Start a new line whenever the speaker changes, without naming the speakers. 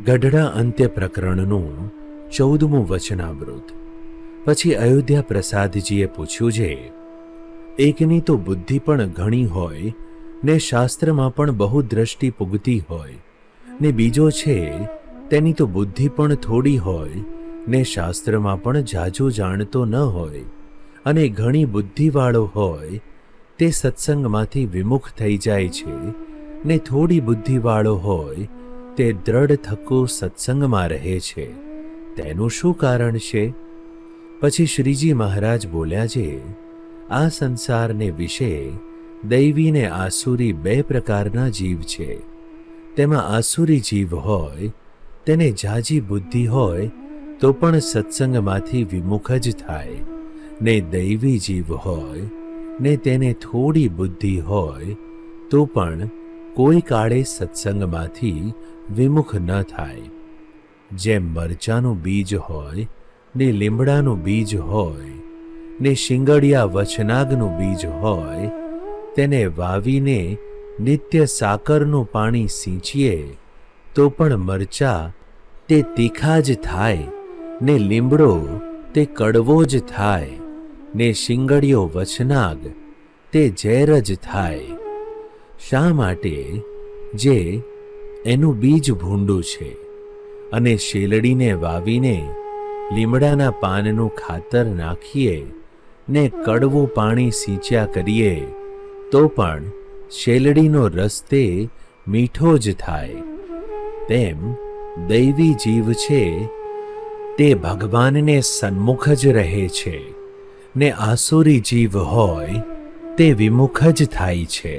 ગઢડા અંત્ય પ્રકરણનું 14મું વચનામૃત. પછી અયોધ્યા પ્રસાદજીએ પૂછ્યું છે, એકની તો બુદ્ધિ પણ ઘણી હોય ને શાસ્ત્રમાં પણ બહુ દ્રષ્ટિ પૂગતી હોય, ને બીજો છે તેની તો બુદ્ધિ પણ થોડી હોય ને શાસ્ત્રમાં પણ જાજુ જાણતો ન હોય, અને ઘણી બુદ્ધિવાળો હોય તે સત્સંગમાંથી વિમુખ થઈ જાય છે, ને થોડી બુદ્ધિવાળો હોય તે દ્રઢ થકો સત્સંગમાં રહે છે. તેનું શું કારણ છે? પછી શ્રીજી મહારાજ બોલ્યા છે, આ સંસારને વિશે દૈવી ને આસુરી બે પ્રકારના જીવ છે. તેમાં આસુરી જીવ હોય તેને જાજી બુદ્ધિ હોય તો પણ સત્સંગમાંથી વિમુખ જ થાય, ને દૈવી જીવ હોય ને તેને થોડી બુદ્ધિ હોય તો પણ કોઈ કાળે સત્સંગમાંથી વિમુખ ન થાય. જેમ મરચાનું બીજ હોય ને લીમડાનું બીજ હોય ને શિંગડિયા વચનાગનું બીજ હોય, તેને વાવીને નિત્ય સાકરનું પાણી સિંચીએ તો પણ મરચા તે તીખા જ થાય, ને લીમડો તે કડવો જ થાય, ને શિંગડિયો વચનાગ તે ઝેર જ થાય. શા માટે? જે એનું બીજ ભૂંડું છે, અને શેલડીને વાવીને લીમડાના પાનનું ખાતર નાખીએ ને કડવું પાણી સિંચ્યા કરીએ તો પણ શેલડીનો રસ તે મીઠો જ થાય. તેમ દૈવી જીવ છે તે ભગવાનને સન્મુખ જ રહે છે, ને આસુરી જીવ હોય તે વિમુખ જ થાય છે.